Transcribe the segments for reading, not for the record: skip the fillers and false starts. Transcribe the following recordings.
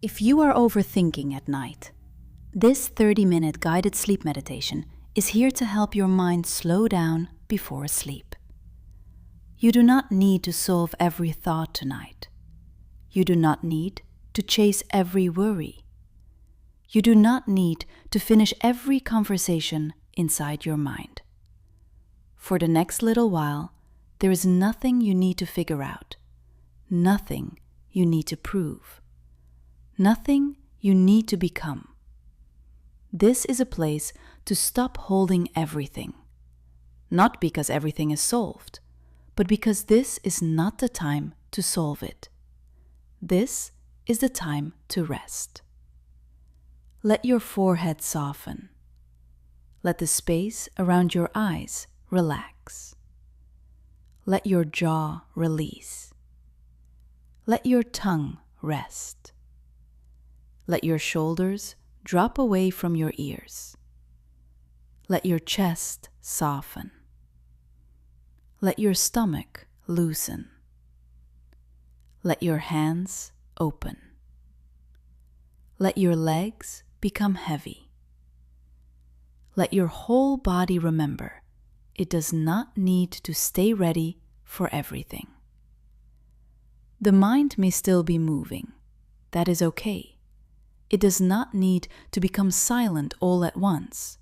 If you are overthinking at night, this 30-minute guided sleep meditation is here to help your mind slow down before sleep. You do not need to solve every thought tonight. You do not need to chase every worry. You do not need to finish every conversation inside your mind. For the next little while, there is nothing you need to figure out, nothing you need to prove, nothing you need to become. This is a place to stop holding everything, not because everything is solved, but because this is not the time to solve it. This is the time to rest. Let your forehead soften. Let the space around your eyes relax. Let your jaw release. Let your tongue rest. Let your shoulders drop away from your ears. Let your chest soften. Let your stomach loosen. Let your hands open. Let your legs become heavy. Let your whole body remember it does not need to stay ready for everything. The mind may still be moving. That is okay. It does not need to become silent all at once.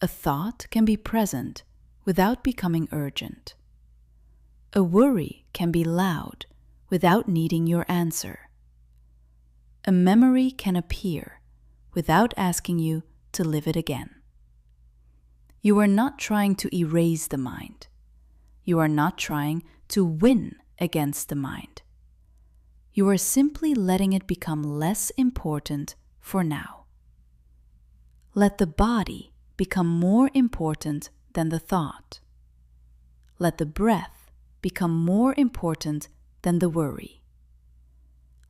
A thought can be present without becoming urgent. A worry can be loud without needing your answer. A memory can appear without asking you to live it again. You are not trying to erase the mind. You are not trying to win against the mind. You are simply letting it become less important for now. Let the body become more important than the thought. Let the breath become more important than the worry.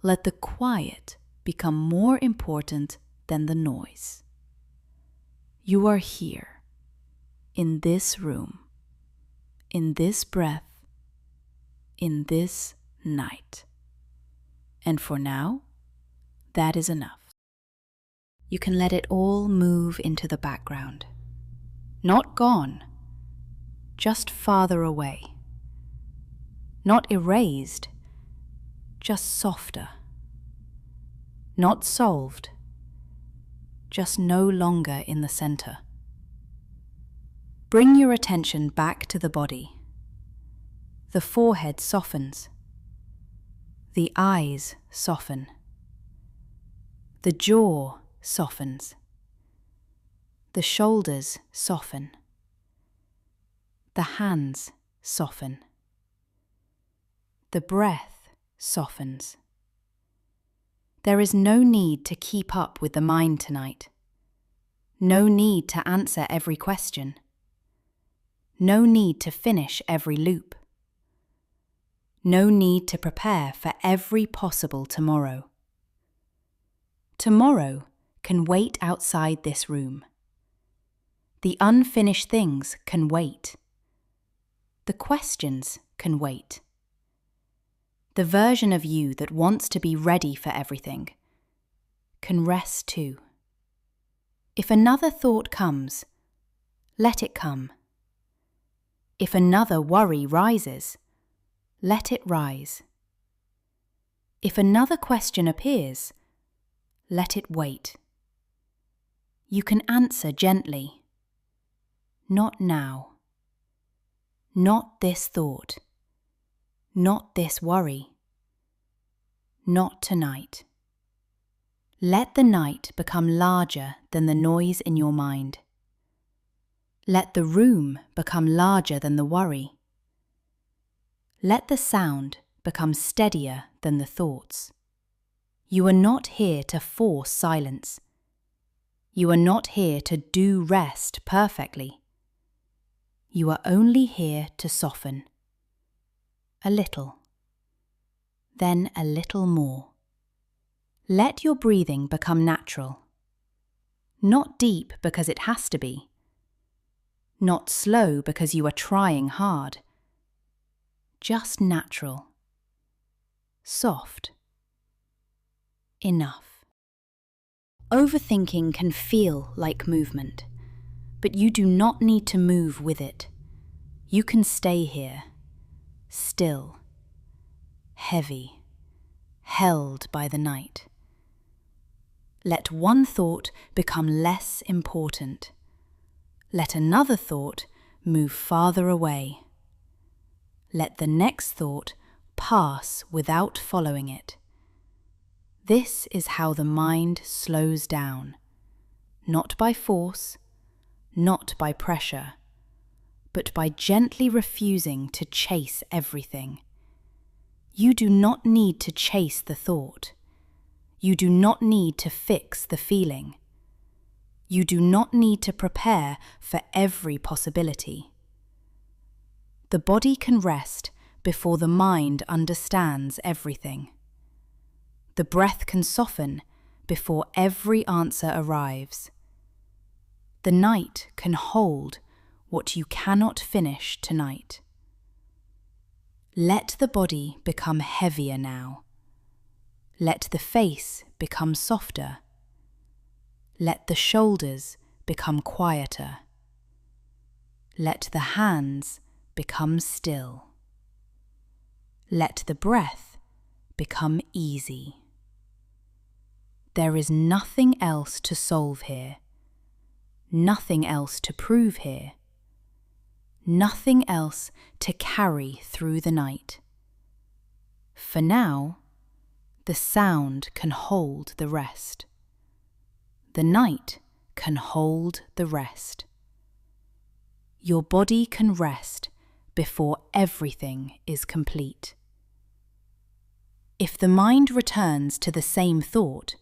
Let the quiet become more important than the noise. You are here, in this room, in this breath, in this night. And for now, that is enough. You can let it all move into the background. Not gone, just farther away. Not erased, just softer. Not solved, just no longer in the center. Bring your attention back to the body. The forehead softens. The eyes soften. The jaw softens. The shoulders soften. The hands soften. The breath softens. There is no need to keep up with the mind tonight. No need to answer every question. No need to finish every loop. No need to prepare for every possible tomorrow. Tomorrow can wait outside this room. The unfinished things can wait. The questions can wait. The version of you that wants to be ready for everything can rest too. If another thought comes, let it come. If another worry rises, let it rise. If another question appears, let it wait. You can answer gently. Not now. Not this thought. Not this worry. Not tonight. Let the night become larger than the noise in your mind. Let the room become larger than the worry. Let the sound become steadier than the thoughts. You are not here to force silence. You are not here to do rest perfectly. You are only here to soften. A little. Then a little more. Let your breathing become natural. Not deep because it has to be. Not slow because you are trying hard. Just natural. Soft. enough. Overthinking can feel like movement, but you do not need to move with it. You can stay here, still, heavy, held by the night. Let one thought become less important. Let another thought move farther away. Let the next thought pass without following it. This is how the mind slows down, not by force, not by pressure, but by gently refusing to chase everything. You do not need to chase the thought. You do not need to fix the feeling. You do not need to prepare for every possibility. The body can rest before the mind understands everything. The breath can soften before every answer arrives. The night can hold what you cannot finish tonight. Let the body become heavier now. Let the face become softer. Let the shoulders become quieter. Let the hands become still. Let the breath become easy. There is nothing else to solve here, nothing else to prove here, nothing else to carry through the night. For now, the sound can hold the rest. The night can hold the rest. Your body can rest before everything is complete. If the mind returns to the same thought,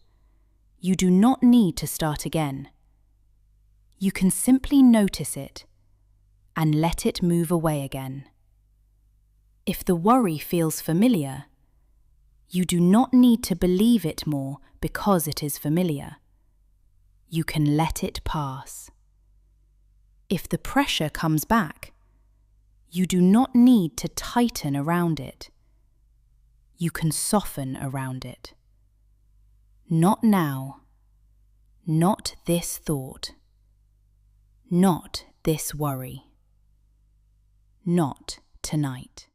you do not need to start again. You can simply notice it and let it move away again. If the worry feels familiar, you do not need to believe it more because it is familiar. You can let it pass. If the pressure comes back, you do not need to tighten around it. You can soften around it. Not now, not this thought, not this worry, not tonight.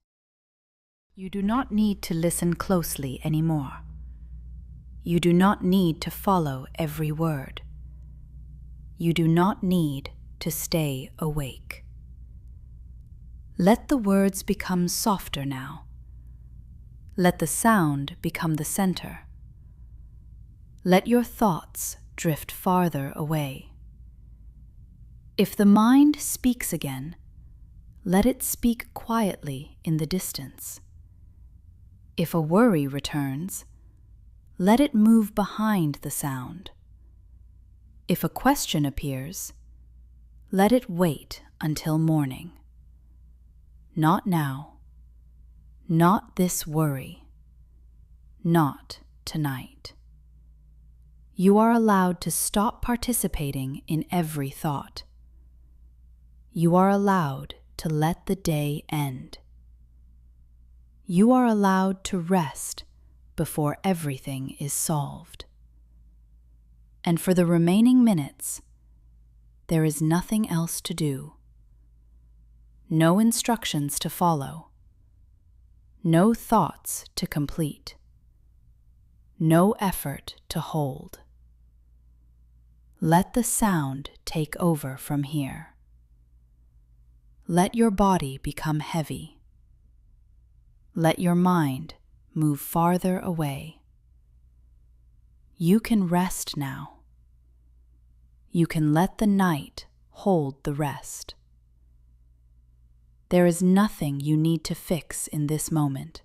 You do not need to listen closely anymore. You do not need to follow every word. You do not need to stay awake. Let the words become softer now. Let the sound become the center. Let your thoughts drift farther away. If the mind speaks again, let it speak quietly in the distance. If a worry returns, let it move behind the sound. If a question appears, let it wait until morning. Not now, not this worry, not tonight. You are allowed to stop participating in every thought. You are allowed to let the day end. You are allowed to rest before everything is solved. And for the remaining minutes, there is nothing else to do. No instructions to follow. No thoughts to complete. No effort to hold. Let the sound take over from here. Let your body become heavy. Let your mind move farther away. You can rest now. You can let the night hold the rest. There is nothing you need to fix in this moment.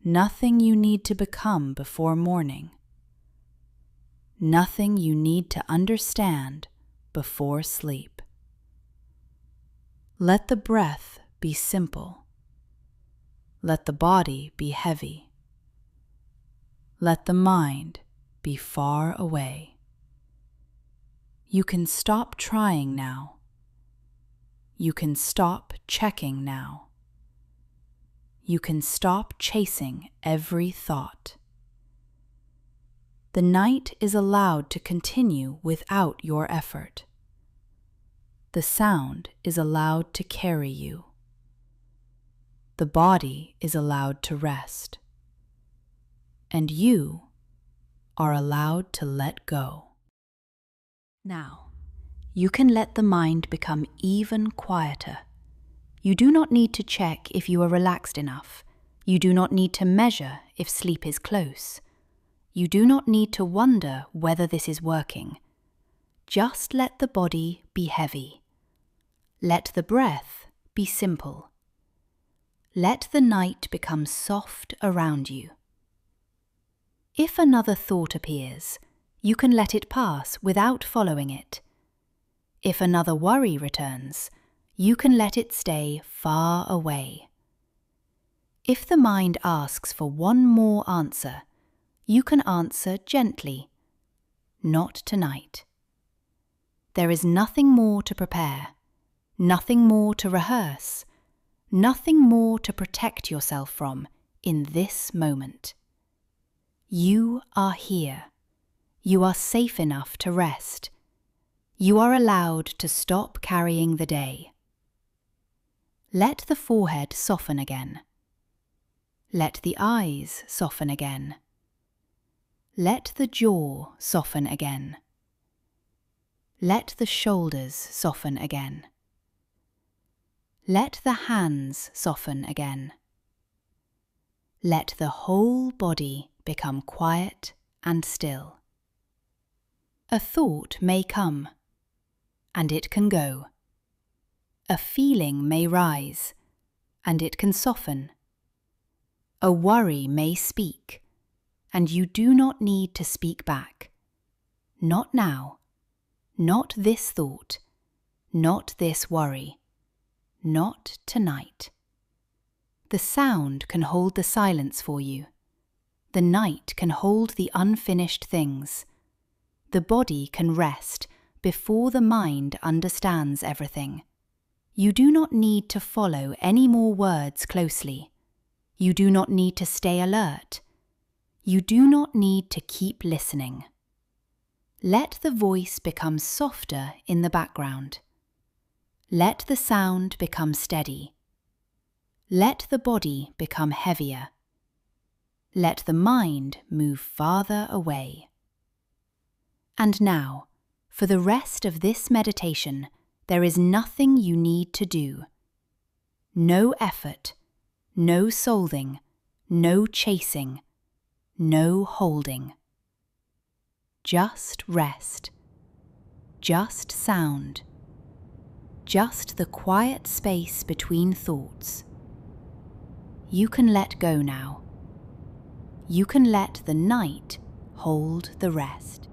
Nothing you need to become before morning. Nothing you need to understand before sleep. Let the breath be simple. Let the body be heavy. Let the mind be far away. You can stop trying now. You can stop checking now. You can stop chasing every thought. The night is allowed to continue without your effort. The sound is allowed to carry you. The body is allowed to rest. And you are allowed to let go. Now, you can let the mind become even quieter. You do not need to check if you are relaxed enough. You do not need to measure if sleep is close. You do not need to wonder whether this is working. Just let the body be heavy. Let the breath be simple. Let the night become soft around you. If another thought appears, you can let it pass without following it. If another worry returns, you can let it stay far away. If the mind asks for one more answer, you can answer gently, "Not tonight." There is nothing more to prepare, nothing more to rehearse, nothing more to protect yourself from in this moment. You are here. You are safe enough to rest. You are allowed to stop carrying the day. Let the forehead soften again. Let the eyes soften again. Let the jaw soften again. Let the shoulders soften again. Let the hands soften again. Let the whole body become quiet and still. A thought may come, and it can go. A feeling may rise, and it can soften. A worry may speak, and you do not need to speak back. Not now, not this thought, not this worry, not tonight. The sound can hold the silence for you. The night can hold the unfinished things. The body can rest before the mind understands everything. You do not need to follow any more words closely. You do not need to stay alert. You do not need to keep listening. Let the voice become softer in the background. Let the sound become steady. Let the body become heavier. Let the mind move farther away. And now, for the rest of this meditation, there is nothing you need to do. No effort, no solving, no chasing, no holding. Just rest, just sound, just the quiet space between thoughts. You can let go now. You can let the night hold the rest.